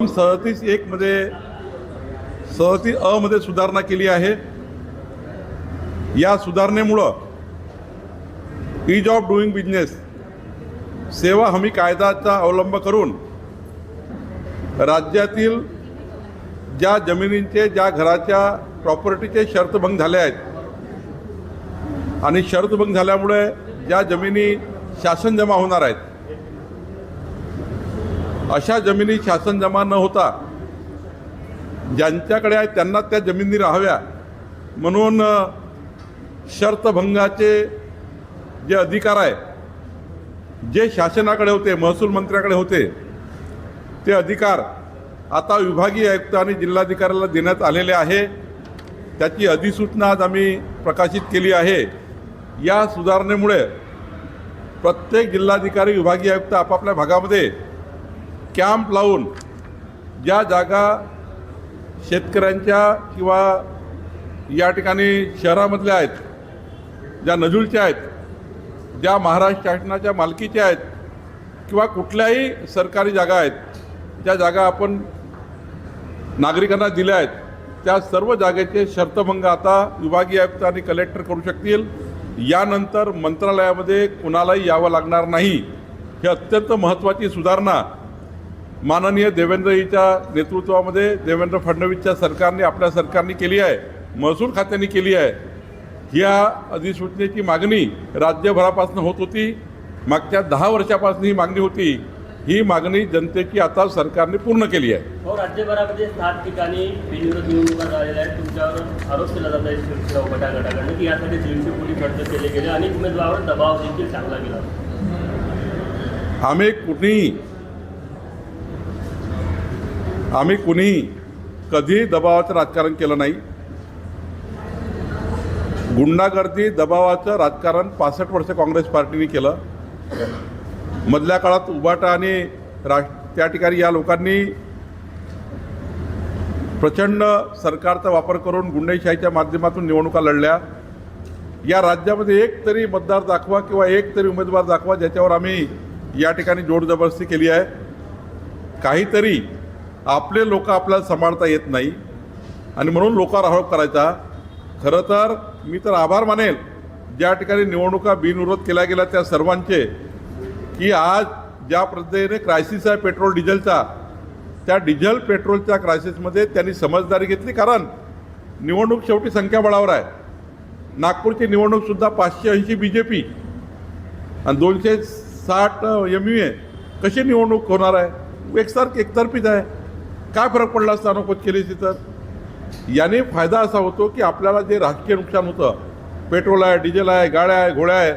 37(1) मध्ये 37(अ) मध्ये सुधारणा केली आहे। या सुधारणेमुळं ईज ऑफ डुईंग बिझनेस सेवा हमी कायद्याचा अवलंब करून राज्यातील ज्या जमिनींचे ज्या घराच्या प्रॉपर्टीचे शर्तभंग झाले आहेत आणि शर्तभंग झाल्यामुळे ज्या जमिनी शासन जमा होणार आहेत अशा जमिनी शासन जमा न होता ज्यांच्याकडे आहेत त्यांना त्या जमिनी राहाव्या म्हणून शर्तभंगाचे जे अधिकार आहे जे शासनाकडे होते महसूल मंत्र्याकडे होते ते अधिकार आता विभागीय आयुक्त आणि जिल्हाधिकाऱ्याला देण्यात आलेले आहे। त्याची अधिसूचना आज आम्ही प्रकाशित केली आहे। या सुधारणेमुळे प्रत्येक जिल्हाधिकारी विभागीय आयुक्त आपापल्या भागामध्ये कॅम्प लावून ज्या जागा शेतकऱ्यांच्या किंवा या ठिकाणी शहरामधल्या आहेत, ज्या नजूलच्या आहेत, ज्या महाराष्ट्र शासनाच्या मालकीच्या आहेत किंवा कुठल्याही सरकारी जागा आहेत, ज्या जागा आपण नागरिकांना दिल्या आहेत त्या सर्व जागेचे शर्तभंग आता विभागीय आयुक्त आणि कलेक्टर करू शकतील। यानंतर मंत्रालयामध्ये कुणालाही यावं लागणार नाही। ही अत्यंत महत्त्वाची सुधारणा माननीय देवेंद्रजीच्या नेतृत्वामध्ये देवेंद्र फडणवीसच्या सरकारने आपल्या सरकारने केली आहे, महसूल खात्याने केली आहे। ह्या अधिसूचनेची मागणी राज्यभरापासून होत होती, मागच्या 10 वर्षापासून ही मागणी होती। ही मागणी जनतेची आता सरकारने पूर्ण केली आहे। हो, राज्यभरामध्ये 7 ठिकाणी बिनविरोध निवडणुका झालेल्या आहेत। तुमच्यावर आरोप केला जात आहे शिवसेना गटाकडून की यासाठी 300 कोटी खर्च केले गेले आणि उमेदवारावर दबाव देखील टाकला गेला। आम्ही कुणीही कधी दबावाचं राजकारण केलं नाही। गुंडागर्दी दबावाचं राजकारण 65 वर्ष काँग्रेस पार्टीने केलं। मधल्या काळात उबाटा आणि त्या ठिकाणी या लोकांनी प्रचंड सरकारचा वापर करून गुंडशाहीच्या माध्यमातून निवडणुका लढल्या। या राज्यामध्ये एक तरी मतदार दाखवा किंवा एक तरी उमेदवार दाखवा ज्याच्यावर आम्ही या ठिकाणी जोर जबरदस्ती केली आहे। काहीतरी आपले लोक आपल्याला सांभाळता येत नाही आणि म्हणून लोकांवर आरोप करायचा। खरं तर मी तर आभार मानेल ज्या ठिकाणी निवडणुका बिनविरोध केल्या गेल्या त्या सर्वांचे, की आज ज्या पद्धतीने क्रायसिस आहे पेट्रोल डिझेलचा, त्या डिझेल पेट्रोलच्या क्रायसिसमध्ये त्यांनी समजदारी घेतली। कारण निवडणूक शेवटी संख्याबळावर आहे। नागपूरची निवडणूकसुद्धा 580 BJP आणि 260 MUA कशी निवडणूक होणार आहे? एकतर्फीच आहे। काय फरक पडला असता अनुकूल केली तर? याने फायदा असा होतो की आपल्याला जे राजकीय नुकसान होतं, पेट्रोल आहे, डिझेल आहे, गाड्या आहे, घोड्या आहे,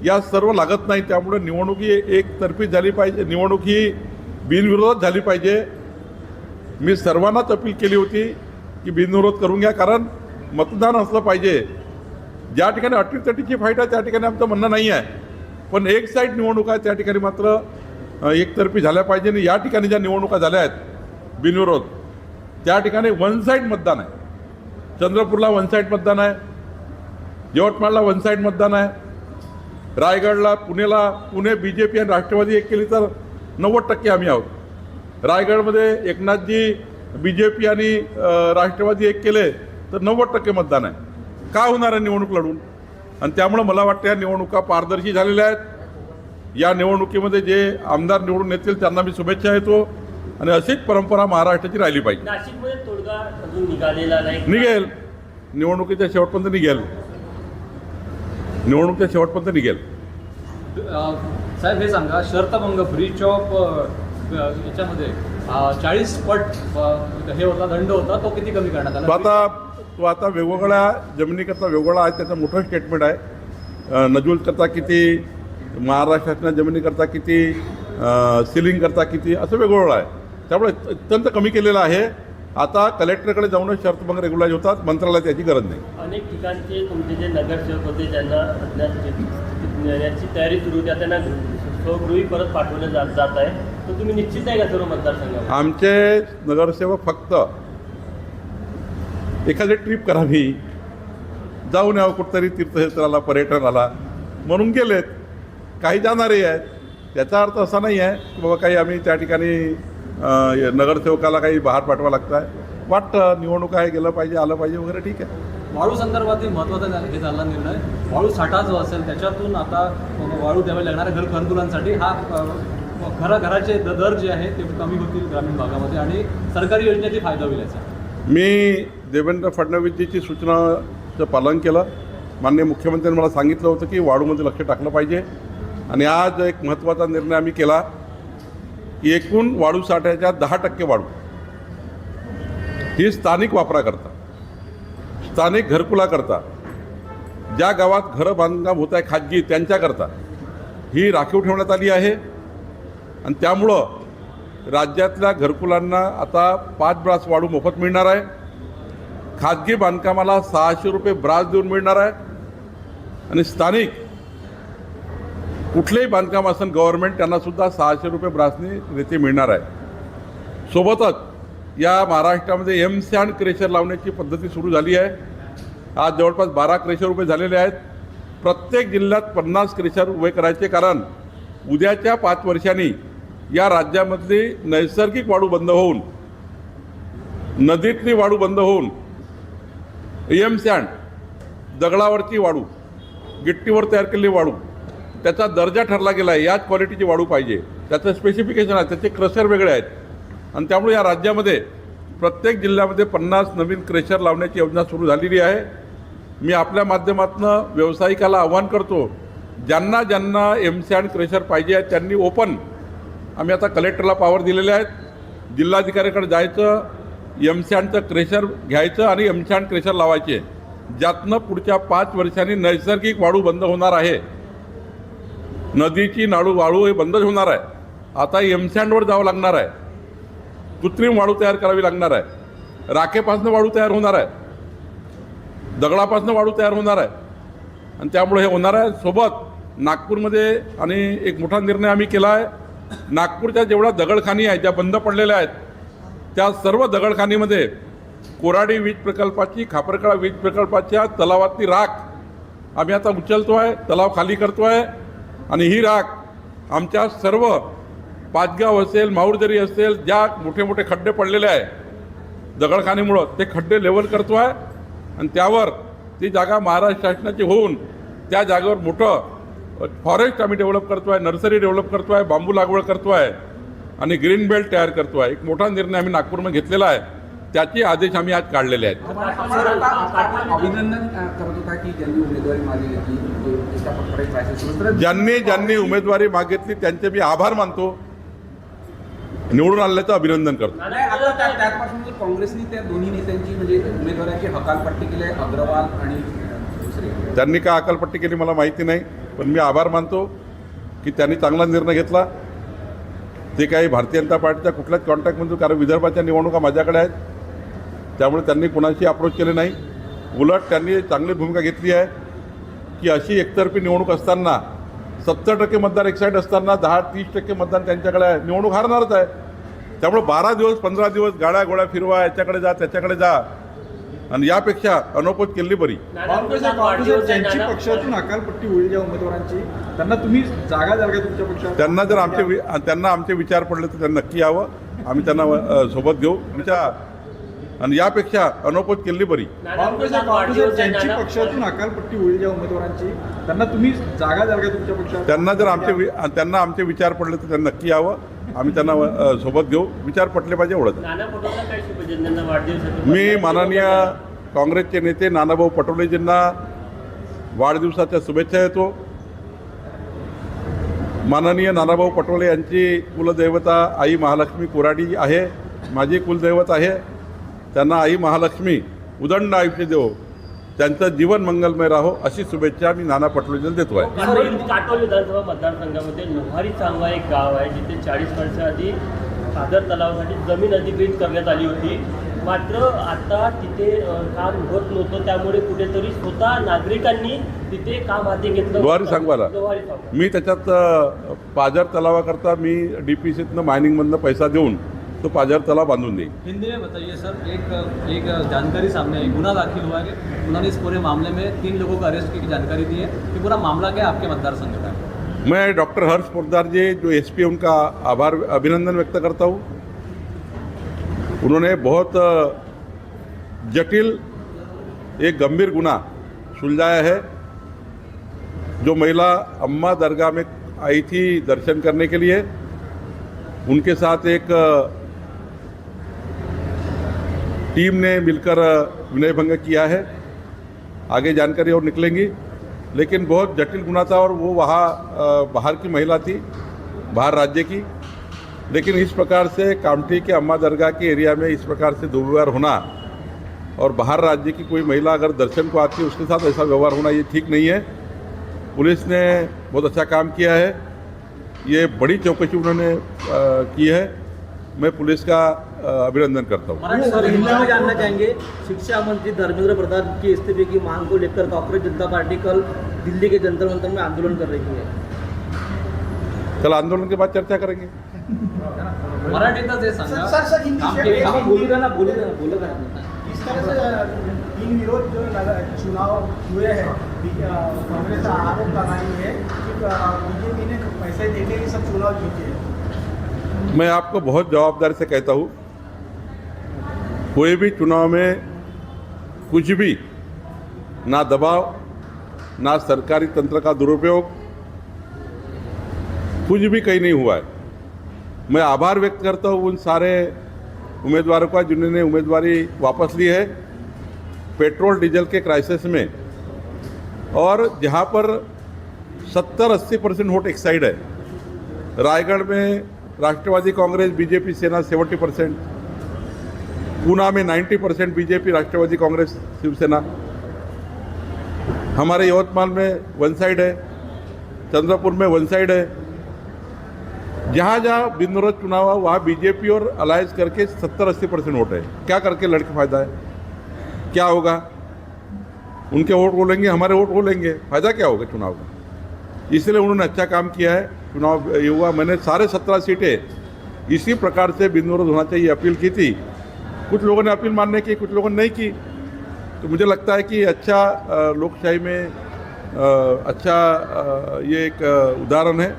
या सर्व लागत नाही। त्यामुळे निवडणूक ही एकतर्फी झाली पाहिजे, निवडणूक ही बिनविरोध झाली पाहिजे। मी सर्वांनाच अपील केली होती की बिनविरोध करून घ्या, कारण मतदान असलं पाहिजे। ज्या ठिकाणी अटीतटीची फाईट आहे त्या ठिकाणी आमचं म्हणणं नाही आहे, पण एक साईड निवडणूक आहे त्या ठिकाणी मात्र एकतर्फी झाल्या पाहिजे। आणि या ठिकाणी ज्या निवडणुका झाल्या आहेत बिनविरोध त्या ठिकाणी वन साईड मतदान आहे। चंद्रपूरला वन साईड मतदान आहे, यवतमाळला वन साईड मतदान आहे, रायगडला पुणे BJP आणि राष्ट्रवादी एक केली तर 90% आम्ही आहोत। रायगडमध्ये एकनाथजी BJP आणि राष्ट्रवादी एक केले तर 90% मतदान आहे। काय होणार आहे निवडणूक लढून? आणि त्यामुळे मला वाटतं या निवडणुका पारदर्शी झालेल्या आहेत। या निवडणुकीमध्ये जे आमदार निवडून येतील त्यांना मी शुभेच्छा देतो आणि अशीच परंपरा महाराष्ट्राची राहिली पाहिजे। नाशिकमध्ये तोडगा अजून निघालेला नाही, निघेल, निवडणुकीच्या शेवटपर्यंत निघेल, निवडणुकीच्या शेवटपर्यंत निघेल। साहेब हे सांगा, शर्तभंग ब्रीच ऑफ याच्यामध्ये 40 पट हे होता, दंड होता, तो किती कमी करण्यात आला? तो आता वेगवेगळ्या जमिनीकरता वेगवेगळा आहे, त्याचं मोठं स्टेटमेंट आहे। नजूलकरता किती, महाराष्ट्रातल्या जमिनीकरता किती, सिलिंगकरता किती, असं वेगवेगळं आहे। त्यामुळे अत्यंत कमी केलेलं आहे। आता कलेक्टरकडे जाऊनच शर्तभंग रेग्युलाइज होतात, मंत्रालयात याची गरज नाही। अनेक ठिकाणचे तुमचे जे नगरसेवक होते ज्यांना नेण्याची तयारी सुरू होती, त्यांना स्वगृही परत पाठवलं जात आहे, तर तुम्ही निश्चित आहे का सर्व मतदारसंघात? आमचे नगरसेवक फक्त एखादी ट्रिप करावी, जाऊन यावं कुठंतरी तीर्थक्षेत्राला, पर्यटनाला म्हणून गेलेत। काही जाणारे आहेत, त्याचा अर्थ असा नाही आहे की बाबा काही आम्ही त्या ठिकाणी नगरसेवकाला काही बाहेर पाठवा लागत आहे. वाटतं निवडणूक आहे, गेलं पाहिजे, आलं पाहिजे वगैरे, ठीक आहे. वाळू संदर्भातील महत्त्वाचा हे झाला निर्णय. वाळू साठा जो असेल त्याच्यातून आता वाळू द्यावे लागणाऱ्या घरकुलांसाठी हा घराचे दर जे आहे ते कमी होतील ग्रामीण भागामध्ये आणि सरकारी योजनेचा फायदा होईल याचा. मी देवेंद्र फडणवीसजीची सूचनाचं पालन केलं. माननीय मुख्यमंत्र्यांनी मला सांगितलं होतं की वाळूमध्ये लक्ष टाकलं पाहिजे आणि आज एक महत्त्वाचा निर्णय आम्ही केला की एकूण वाळू साठ्याच्या 10% वाळू ही स्थानिक वापराकरता, स्थानिक घरकुलाकरता, ज्या गावात घरं बांधकाम होत आहे खाजगी त्यांच्याकरता ही राखीव ठेवण्यात आली आहे. आणि त्यामुळं राज्यातल्या घरकुलांना आता 5 ब्रास वाळू मोफत मिळणार आहे. खाजगी बांधकामाला 600 रुपये ब्रास देऊन मिळणार आहे. आणि स्थानिक कुठलेही बांधकाम असेल गव्हर्नमेंट त्यांनासुद्धा 600 रुपये ब्रासने रेती मिळणार आहे. सोबतच या महाराष्ट्रामध्ये एम-सॅन्ड क्रेशर लावण्याची पद्धती सुरू झाली आहे. आज जवळपास 12 क्रेशर उभे झालेले आहेत. प्रत्येक जिल्ह्यात 50 क्रेशर उभे करायचे, कारण उद्याच्या 5 वर्षांनी या राज्यामधली नैसर्गिक वाळू बंद होऊन, नदीतली वाळू बंद होऊन एम-सॅन्ड, दगडावरची वाळू, गिट्टीवर तयार केलेली वाळू, त्याचा दर्जा ठरला गेला आहे. याच क्वालिटीची वाळू पाहिजे, त्याचं स्पेसिफिकेशन आहे, त्याचे क्रशर वेगळे आहेत. आणि त्यामुळे या राज्यामध्ये प्रत्येक जिल्ह्यामध्ये 50 नवीन क्रेशर लावण्याची योजना सुरू झालेली आहे. मी आपल्या माध्यमातून व्यावसायिकाला आव्हान करतो, ज्यांना ज्यांना एम-सॅन्ड क्रेशर पाहिजे आहे त्यांनी ओपन, आम्ही आता कलेक्टरला पॉवर दिलेले आहेत, जिल्हाधिकाऱ्याकडे जायचं, एम-सॅन्डचं क्रेशर घ्यायचं आणि एम-सॅन्ड क्रेशर लावायचे, ज्यातनं पुढच्या 5 वर्षांनी नैसर्गिक वाळू बंद होणार आहे. नदीची वाळू हे बंदच होणार आहे. आता एम-सॅन्डवर जावं लागणार आहे, कृत्रिम वाळू तयार करावी लागणार आहे, राखेपासून वाळू तयार होणार आहे, दगडापासून वाळू तयार होणार आहे. आणि त्यामुळे हे होणार आहे. सोबत नागपूरमध्ये आणि एक मोठा निर्णय आम्ही केला आहे, नागपूरच्या जेवढ्या दगडखानी आहेत ज्या बंद पडलेल्या आहेत त्या सर्व दगडखानीमध्ये कोराडी वीज प्रकल्पाची, खापरकडा वीज प्रकल्पाच्या तलावातली राख आम्ही आता उचलतो आहे, तलाव खाली करतो आहे. आणि ही राख आमच्या सर्व पाचगाव असेल, माहूरदरी असेल, ज्या मोठे मोठे खड्डे पडलेले आहे दगडखानीमुळं, ते खड्डे लेवल करतो आहे. आणि त्यावर ती जागा महाराष्ट्र शासनाची होऊन त्या जागेवर मोठं फॉरेस्ट आम्ही डेव्हलप करतो आहे, नर्सरी डेव्हलप करतो आहे, बांबू लागवड करतो आहे आणि ग्रीन बेल्ट तयार करतो आहे. एक मोठा निर्णय आम्ही नागपूरमध्ये घेतलेला आहे, त्याचे आदेश आम्ही आज काढलेले आहेत. अभिनंदन करत होता की ज्यांनी उमेदवारी मागितली, ज्यांनी उमेदवारी मागितली त्यांचे मी आभार मानतो, निवडून आल्याचं अभिनंदन करतो. त्यापासून काँग्रेसने त्या दोन्ही नेत्यांची म्हणजे उमेदवाराची हकालपट्टी केली आहे, अग्रवाल आणि दुसरे. त्यांनी काय अकालपट्टी केली मला माहिती नाही, पण मी आभार मानतो की त्यांनी चांगला निर्णय घेतला. ते काही भारतीय जनता पार्टीच्या कुठल्याच कॉन्टॅक्टमधून, कारण विदर्भाच्या निवडणुका माझ्याकडे आहेत, त्यामुळे त्यांनी कोणाशी अप्रोच केले नाही. उलट त्यांनी चांगली भूमिका घेतली आहे की अशी एकतर्फी निवडणूक असताना 70% मतदान एक साईड असताना 10-30% मतदान त्यांच्याकडे आहे, निवडणूक हारणारच आहे. त्यामुळे 12 दिवस 15 दिवस गाड्या गोळ्या फिरवा, याच्याकडे जा त्याच्याकडे जा, आणि यापेक्षा अनोपत केली बरी. ज्यांची पक्षातून अकालपट्टी होईल ज्या उमेदवारांची, त्यांना तुम्ही जागा द्याल का तुमच्या पक्षात? त्यांना जर आमचे विचार पडले तर त्यांना नक्की यावं, आम्ही त्यांना सोबत घेऊ विचार, आणि यापेक्षा अनोपत केली बरी. ज्यांची पक्षातून अकालपट्टी होईल ज्या उमेदवारांची, त्यांना तुम्ही जागा द्याल का तुमच्या पक्षात? त्यांना आमचे विचार पडले तर त्यांना नक्की यावं, आम्ही त्यांना सोबत घेऊ, विचार पटले पाहिजे एवढंच. मी माननीय काँग्रेसचे नेते नानाभाऊ पटोलेजींना वाढदिवसाच्या शुभेच्छा देतो. माननीय नानाभाऊ पटोले यांची कुलदैवता आई महालक्ष्मी कोराडी आहे, माझी कुलदैवत आहे. त्यांना आई महालक्ष्मी उदंड आयुष्य देवो, त्यांचं जीवन मंगलमय राहो, अशी शुभेच्छा मी नाना पटोलेजींना देतो आहे. काटोल विधानसभा मतदारसंघामध्ये लोहारी चांगवा एक गाव आहे, जिथे 40 वर्षाआधी सादर तलावासाठी जमीन अधिग्रहित करण्यात आली होती. मात्र आता तिथे काम होत नव्हतं, त्यामुळे कुठेतरी स्वतः नागरिकांनी तिथे काम हाती घेतलं. लोहारी सांगवाला मी त्याच्यात पाझर तलावाकरता मी DPCतनं मायनिंगमधनं पैसा देऊन तो पाझर तलाव बांधून देईल. हिंदी में बताइए सर, एक जानकारी सामने आई, गुना दाखिल हुआ है, उन्होंने इस पूरे मामले में 3 लोगों को अरेस्ट की जानकारी दी है. ये पूरा मामला क्या आपके मतदारसंघ का है? मैं डॉक्टर हर्ष पोद्दार जी जो SP उनका अभिनंदन व्यक्त करता हूँ. उन्होंने बहुत जटिल एक गंभीर गुना सुलझाया है। जो महिला अम्मा दरगाह में आई थी दर्शन करने के लिए, उनके साथ एक टीम ने मिलकर विनय भंग किया है। आगे जानकारी और निकलेंगी, लेकिन बहुत जटिल गुना था और वो वहाँ बाहर की महिला थी, बाहर राज्य की। लेकिन इस प्रकार से कामठी के अम्मा दरगाह के एरिया में इस प्रकार से दुर्व्यवहार होना और बाहर राज्य की कोई महिला अगर दर्शन को आती है उसके साथ ऐसा व्यवहार होना ये ठीक नहीं है। पुलिस ने बहुत अच्छा काम किया है, ये बड़ी चौकसी उन्होंने की है। मैं पुलिस का अभिनंदन करता हूँ। सर, हिंदी में जानना चाहेंगे, शिक्षा मंत्री धर्मेंद्र प्रधान के इस्तीफे की मांग को लेकर कांग्रेस जनता पार्टी कल दिल्ली के जंतर मंतर में आंदोलन कर रही है। कल आंदोलन के बाद चर्चा करेंगे। मराठीतच हे सांगा. बोलू द्या ना बोलू द्या इस तरह से इन विरोध जो चुनाव हुए हैं, कांग्रेस का आरोप लगाई है कि बीजेपी ने पैसे देके ये सब चुनाव जीते हैं। मैं आपको बहुत जवाबदारी से कहता हूँ, कोई भी चुनाव में कुछ भी ना दबाव, ना सरकारी तंत्र का दुरुपयोग, कुछ भी कहीं नहीं हुआ है। मैं आभार व्यक्त करता हूँ उन सारे उम्मीदवारों का जिन्होंने उम्मीदवारी वापस ली है पेट्रोल डीजल के क्राइसिस में, और जहाँ पर 70-80% वोट एक साइड है। रायगढ़ में राष्ट्रवादी कांग्रेस बीजेपी सेना 70%, पूना में 90% बीजेपी राष्ट्रवादी कांग्रेस शिवसेना, हमारे यवतमाल में वन साइड है, चंद्रपुर में वन साइड है। जहाँ जहाँ बिनविरोध चुनाव हुआ वहाँ बीजेपी और अलायंस करके 70-80% वोट है। क्या करके लड़के फायदा है? क्या होगा? उनके वोट बोलेंगे, हमारे वोट बोलेंगे, फायदा क्या होगा चुनाव का? इसलिए उन्होंने अच्छा काम किया है। चुनाव ये हुआ, मैंने सारे 17 सीटें इसी प्रकार से बिनविरोध होना चाहिए अपील की थी। कुछ लोगों ने अपील मानने की, कुछ लोगों ने नहीं की। तो मुझे लगता है कि अच्छा लोकशाही में अच्छा ये एक उदाहरण है।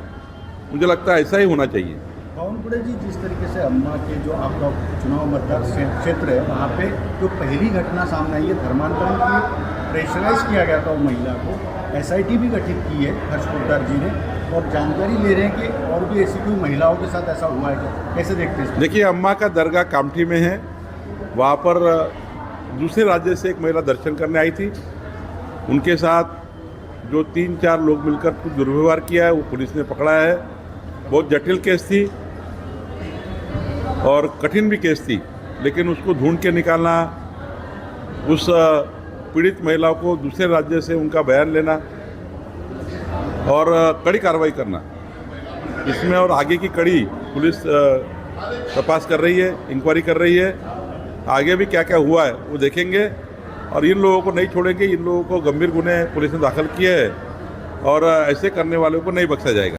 मुझे लगता है ऐसा ही होना चाहिए। बावनकुळे जी, जिस तरीके से अम्मा के जो आपका चुनाव मतदार क्षेत्र है, वहाँ पे जो पहली घटना सामने आई है धर्मांतरण की, प्रेशराइज किया गया था वो महिला को, SIT भी गठित की है हर्ष पोद्दार जी ने, और जानकारी ले रहे हैं कि और भी ऐसी कोई महिलाओं के साथ ऐसा हुआ है क्या? कैसे देखते हैं? देखिए, अम्मा का दरगाह कामठी में है, वहाँ पर दूसरे राज्य से एक महिला दर्शन करने आई थी। उनके साथ जो 3-4 लोग मिलकर कुछ दुर्व्यवहार किया है, वो पुलिस ने पकड़ा है। बहुत जटिल केस थी और कठिन भी केस थी, लेकिन उसको ढूंढ के निकालना, उस पीड़ित महिलाओं को दूसरे राज्य से उनका बयान लेना और कड़ी कार्रवाई करना, इसमें और आगे की कड़ी पुलिस तपास कर रही है, इंक्वायरी कर रही है। आगे भी क्या क्या हुआ है वो देखेंगे और इन लोगों को नहीं छोड़ेंगे। इन लोगों को गंभीर गुने पुलिस ने दाखिल किए हैं और ऐसे करने वालों को नहीं बख्शा जाएगा।